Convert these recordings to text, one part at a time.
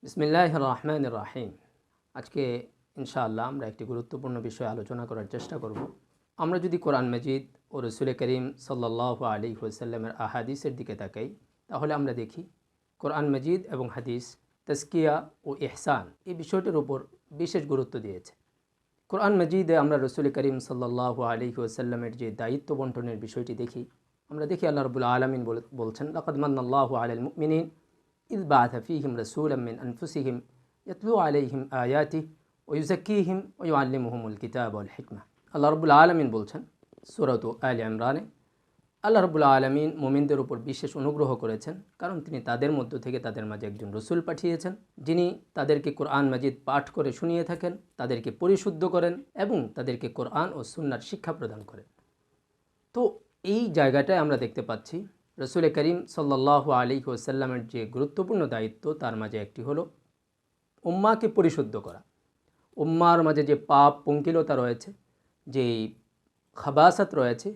বিসমিল্লাহির রহমানির রহিম। আজকে ইনশাআল্লাহ আমরা একটি গুরুত্বপূর্ণ বিষয় আলোচনা করার চেষ্টা করব। আমরা যদি কোরআন মাজিদ ও রসুল করিম সাল্লাল্লাহু আলাইহি ওয়াসাল্লামের আহাদিসের দিকে তাকাই, তাহলে আমরা দেখি কোরআন মাজিদ এবং হাদিস তাজকিয়া ও ইহসান এই বিষয়টির উপর বিশেষ গুরুত্ব দিয়েছে। কোরআন মাজিদে আমরা রসুল করিম সাল্লাল্লাহু আলাইহি ওয়াসাল্লামের যে দায়িত্ব বন্টনের বিষয়টি দেখি, আমরা দেখি আল্লাহ রাব্বুল আলামিন বলছেন, লাকাদ মান্নাল্লাহু আলাল মুমিনিন ইয বাআথা ফীহিম রাসূলাম মিন আনফুসিহিম ইয়াতলু আলাইহিম আয়াতিহি ওয়া ইউযাক্কিহিম ওয়া ইউআল্লিমুহুমুল কিতাবা ওয়াল হিকমা। আল্লাহ রাব্বুল আলামিন বলছেন সূরাত আলে ইমরানে, আল্লাহ রাব্বুল আলামিন মুমিনদের উপর বিশেষ অনুগ্রহ করেছেন, কারণ তিনি তাদের মধ্য থেকে তাদের মাঝে একজন রসুল পাঠিয়েছেন, যিনি তাদেরকে কোরআন মাজিদ পাঠ করে শুনিয়ে থাকেন, তাদেরকে পরিশুদ্ধ করেন এবং তাদেরকে কোরআন ও সুন্নাহর শিক্ষা প্রদান করেন। তো এই জায়গাটায় আমরা দেখতে পাচ্ছি রসুল করিম সাল্লাল্লাহু আলাইহি ওয়াসাল্লামের যে গুরুত্বপূর্ণ দায়িত্ব, তার মাঝে একটি হলো উম্মাকে পরিশুদ্ধ করা। উম্মার মাঝে যে পাপ পঙ্কিলতা রয়েছে, যে খাবাসাত রয়েছে,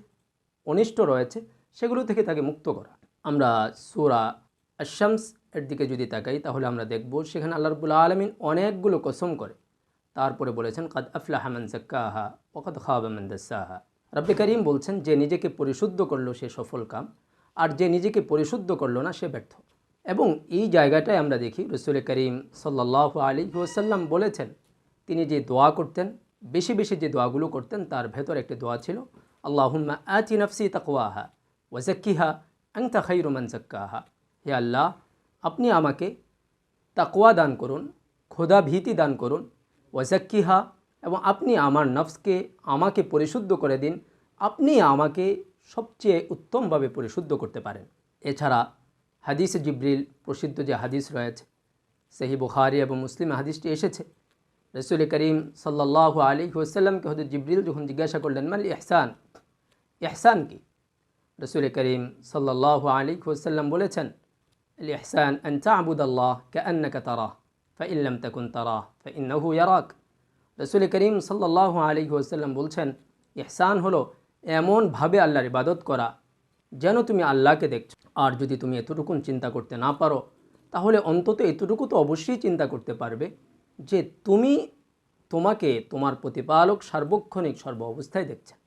অনিষ্ট রয়েছে, সেগুলো থেকে তাকে মুক্ত করা। আমরা সূরা আশ-শামস এর দিকে যদি তাকাই, তাহলে আমরা দেখব সেখানে আল্লাহ রাব্বুল আলামিন অনেকগুলো কসম করে তারপরে বলেছেন, কাদ আফলাহা মান যাক্কাহা ওয়া কাদ খাবা মান দাসাহা। রব্বে করিম বলছেন, যে নিজেকে পরিশুদ্ধ করলো সে সফল কাম, আর যে নিজেকে পরিশুদ্ধ করলো না সে ব্যর্থ। এবং এই জায়গাটায় আমরা দেখি রসুল করিম সাল্লাল্লাহু আলাইহি ওয়াসাল্লাম বলেছেন, তিনি যে দোয়া করতেন, বেশি বেশি যে দোয়াগুলো করতেন, তার ভেতর একটি দোয়া ছিল, আল্লাহুম্মা আতি নাফসি তাকওয়াহা ওয়া যাক্কিহা আনতা খায়রু মান যাক্কাহা। হে আল্লাহ, আপনি আমাকে তাকওয়া দান করুন, খোদা ভীতি দান করুন, ওয়া যাক্কিহা, এবং আপনি আমার নফসকে আমাকে পরিশুদ্ধ করে দিন, আপনি আমাকে সবচেয়ে উত্তমভাবে পরিশুদ্ধ করতে পারেন। এছাড়া হাদিসে জিবরিল, প্রসিদ্ধ যে হাদিস রয়েছে, সহিহ বুখারী এবং মুসলিমে হাদিসটি এসেছে, রসুল করিম সাল্লাল্লাহু আলাইহি ওয়াসাল্লামকে হযরত জিবরিল যখন জিজ্ঞাসা করলেন, মাল ইহসান, ইহসান কি? রসুল করিম সাল্লাল্লাহু আলাইহি ওয়াসাল্লাম বলেছেন, আল ইহসান আন তা'বুদাল্লাহ কাআন্নাকা তারাহ ফাইন লাম তাকুন তারাহ ফাইন্নাহু ইয়ারাক। রসুল করিম সাল্লাল্লাহু আলাইহি ওয়াসাল্লাম বলছেন, ইহসান হলো এমনভাবে আল্লাহর ইবাদত করা যেন তুমি আল্লাহকে দেখছো। আর যদি তুমি এতটুকুন চিন্তা করতে না পারো, তাহলে অন্তত এতটুকু তো অবশ্যই চিন্তা করতে পারবে যে তোমাকে তোমার প্রতিপালক সার্বক্ষণিক সর্ব অবস্থায় দেখছেন।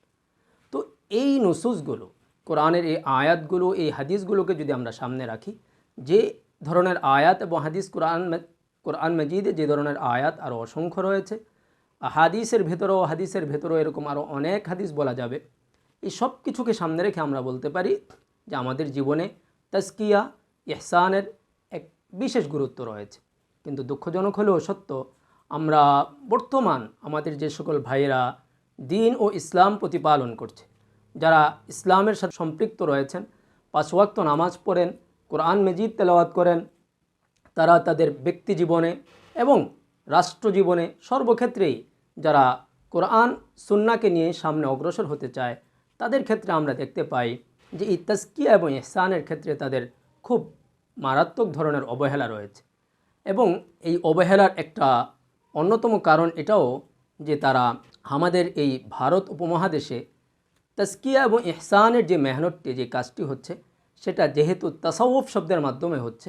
তো এই নুসুসগুলো, কোরআনের এই আয়াতগুলো, এই হাদিসগুলোকে যদি আমরা সামনে রাখি, যে ধরনের আয়াত এবং হাদিস কোরআন মাজিদে যে ধরনের আয়াত আরও অসংখ্য রয়েছে, হাদিসের ভেতরেও এরকম আরও অনেক হাদিস বলা যাবে। এই সব কিছুকে সামনে রেখে আমরা বলতে পারি যে আমাদের জীবনে তাজকিয়া, ইহসানের এক বিশেষ গুরুত্ব রয়েছে। কিন্তু দুঃখজনক হলেও সত্য, আমরা বর্তমান আমাদের যে সকল ভাইয়েরা দ্বীন ও ইসলাম প্রতিপালন করছে, যারা ইসলামের সাথে সম্পৃক্ত রয়েছেন, 5 ওয়াক্ত নামাজ পড়েন, কোরআন মাজিদ তেলাওয়াত করেন, তারা তাদের ব্যক্তি জীবনে এবং রাষ্ট্র জীবনে সর্বক্ষেত্রেই যারা কোরআন সুন্নাহকে নিয়ে সামনে অগ্রসর হতে চায়, তাদের ক্ষেত্রে আমরা দেখতে পাই যে এই তাজকিয়া এবং ইহসানের ক্ষেত্রে তাদের খুব মারাত্মক ধরনের অবহেলা রয়েছে। এবং এই অবহেলার একটা অন্যতম কারণ এটাও যে তারা আমাদের এই ভারত উপমহাদেশে তাজকিয়া এবং ইহসানের যে মেহনতটি, যে কাজটি হচ্ছে, সেটা যেহেতু তাসাউফ শব্দের মাধ্যমে হচ্ছে,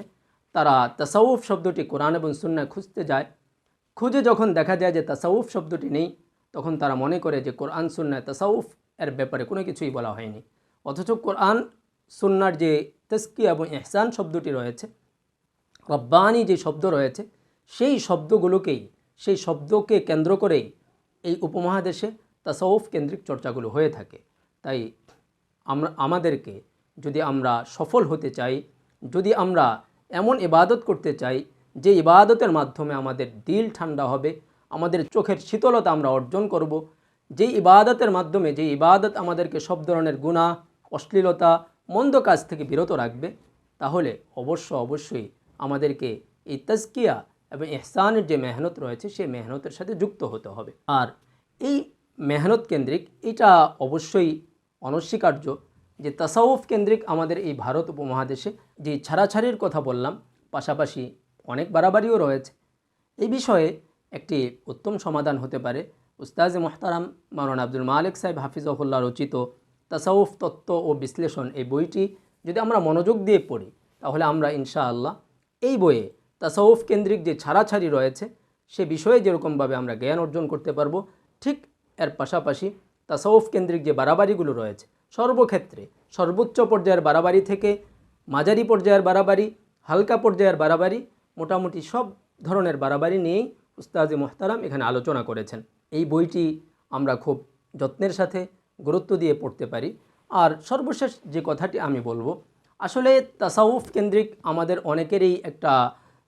তারা তাসাউফ শব্দটি কোরআন এবং সুন্নাহয় খুঁজতে যায়। খুঁজে যখন দেখা যায় যে তাসাউফ শব্দটি নেই, তখন তারা মনে করে যে কোরআন সুন্নাহ তাসাউফ এর ব্যাপারে কোনো কিছুই বলা হয়নি। অথচ কোরআন সুন্নাহর যে তাজকিয়া এবং ইহসান শব্দটি রয়েছে, রব্বানি যে শব্দ রয়েছে, সেই শব্দকে কেন্দ্র করেই এই উপমহাদেশে তাসাউফ কেন্দ্রিক চর্চাগুলো হয়ে থাকে। তাই আমাদেরকে যদি আমরা সফল হতে চাই, যদি আমরা এমন ইবাদত করতে চাই যে ইবাদতের মাধ্যমে আমাদের দিল ঠান্ডা হবে, আমাদের চোখের শীতলতা আমরা অর্জন করব, যেই ইবাদতের মাধ্যমে, যে ইবাদত আমাদেরকে সব ধরনের গুনাহ, অশ্লীলতা, মন্দ কাজ থেকে বিরত রাখবে, তাহলে অবশ্যই আমাদেরকে এই তাজকিয়া এবং ইহসানের যে মেহনত রয়েছে, সেই মেহনতের সাথে যুক্ত হতে হবে। আর এই মেহনত কেন্দ্রিক এটা অবশ্যই অনস্বীকার্য যে তাসাউফ কেন্দ্রিক আমাদের এই ভারত উপমহাদেশে যে ছাড়াছাড়ির কথা বললাম, পাশাপাশি অনেক বাড়াবাড়িও রয়েছে। এই বিষয়ে একটি উত্তম সমাধান হতে পারে উস্তাজে মুহতারাম মাওলানা আব্দুল মালিক সাহেব হাফিজাহুল্লাহ রচিত তাসাউফ তত্ত্ব ও বিশ্লেষণ, এই বইটি যদি আমরা মনোযোগ দিয়ে পড়ি, তাহলে আমরা ইনশাআল্লাহ এই বইয়ে তাসাউফ কেন্দ্রিক যে ছাড়াছাড়ি রয়েছে সে বিষয়ে যেরকমভাবে আমরা জ্ঞান অর্জন করতে পারবো, ঠিক এর পাশাপাশি তাসাউফ কেন্দ্রিক যে বাড়াবাড়িগুলো রয়েছে সর্বক্ষেত্রে সর্বোচ্চ পর্যায়ের বাড়াবাড়ি থেকে মাঝারি পর্যায়ের বাড়াবাড়ি, হালকা পর্যায়ের বাড়াবাড়ি, মোটামুটি সব ধরনের বাড়াবাড়ি নিয়েই উস্তাদ মুহতারাম এখানে আলোচনা করেছেন। এই বইটি আমরা খুব যত্নের সাথে গুরুত্ব দিয়ে পড়তে পারি। আর সর্বশেষ যে কথাটি আমি বলবো, আসলে তাসাউফ কেন্দ্রিক আমাদের অনেকেরই একটা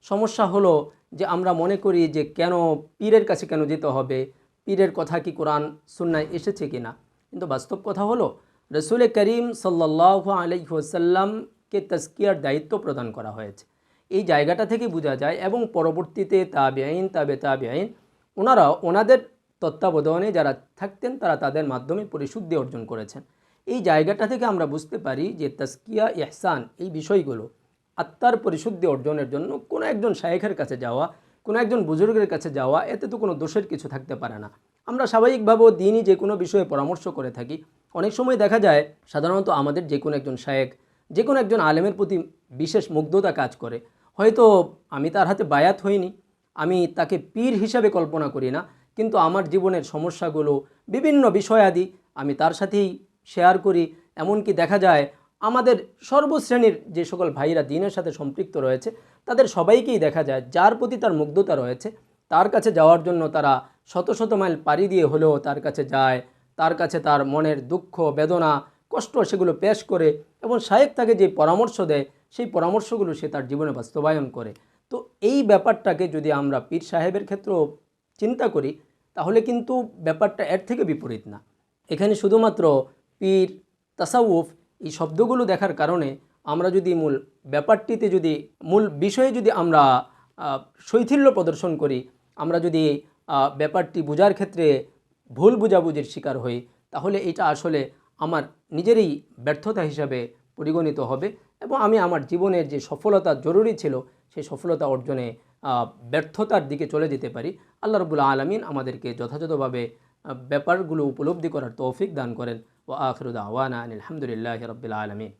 সমস্যা হলো যে আমরা মনে করি যে কেন পীরের কাছে কেন যেতে হবে, পীরের কথা কি কোরআন সুন্নায় এসেছে কি না। কিন্তু বাস্তব কথা হলো রসুল করিম সাল্লাল্লাহু আলাইহি ওয়াসাল্লামকে তাজকিয়ার দায়িত্ব প্রদান করা হয়েছে। এই জায়গাটা থেকে বোঝা যায়, এবং পরবর্তীতে তাবেঈন তাবেঈন ওনারা ওনাদের তত্ত্বাবধানে যারা থাকতেন তারা তাদের মাধ্যমে পরিশুদ্ধি অর্জন করেছেন। এই জায়গাটা থেকে আমরা বুঝতে পারি যে তাজকিয়া, ইহসান এই বিষয়গুলো আত্মার পরিশুদ্ধি অর্জনের জন্য কোনো একজন শায়েখের কাছে যাওয়া, কোনো একজন বুজুর্গের কাছে যাওয়া, এতে তো কোনো দোষের কিছু থাকতে পারে না। আমরা স্বাভাবিকভাবেও দিনই যে কোনো বিষয়ে পরামর্শ করে থাকি। অনেক সময় দেখা যায় সাধারণত আমাদের যে কোনো একজন শায়েখ, যে কোনো একজন আলেমের প্রতি বিশেষ মুগ্ধতা কাজ করে। হয়তো আমি তার হাতে বায়াত হইনি, আমি তাকে পীর হিসাবে কল্পনা করি না, কিন্তু আমার জীবনের সমস্যাগুলো বিভিন্ন বিষয়াদি আমি তার সাথেই শেয়ার করি। এমনকি দেখা যায় আমাদের সর্বশ্রেণীর যে সকল ভাইরা দ্বীনের সাথে সম্পৃক্ত রয়েছে তাদের সবাইকেই দেখা যায় যার প্রতি তার মুগ্ধতা রয়েছে তার কাছে যাওয়ার জন্য তারা শত শত মাইল পাড়ি দিয়ে হলেও তার কাছে যায়, তার কাছে তার মনের দুঃখ, বেদনা, কষ্ট সেগুলো পেশ করে, এবং শায়েখ তাকে যে পরামর্শ দেয় সেই পরামর্শগুলো সে তার জীবনে বাস্তবায়ন করে। তো এই ব্যাপারটাকে যদি আমরা পীর সাহেবের ক্ষেত্রেও চিন্তা করি তাহলে কিন্তু ব্যাপারটা এর থেকে বিপরীত না। এখানে শুধুমাত্র পীর, তাসাউফ এই শব্দগুলো দেখার কারণে আমরা যদি মূল ব্যাপারটিতে যদি মূল বিষয়ে যদি আমরা শৈথিল্য প্রদর্শন করি, আমরা যদি ব্যাপারটি বোঝার ক্ষেত্রে ভুল বুঝাবুঝির শিকার হই, তাহলে এটা আসলে আমার নিজেরই ব্যর্থতা হিসাবে পরিগণিত হবে, এবং আমি আমার জীবনের যে সফলতা জরুরি ছিল সেই সফলতা অর্জনে ব্যর্থতার দিকে চলে যেতে পারি। আল্লাহ রাব্বুল আলামিন আমাদেরকে যথাযথভাবে ব্যাপারগুলো উপলব্ধি করার তৌফিক দান করেন। ওয়া আখিরু দাওয়ানা আনিল হামদুলিল্লাহি রাব্বিল আলামিন।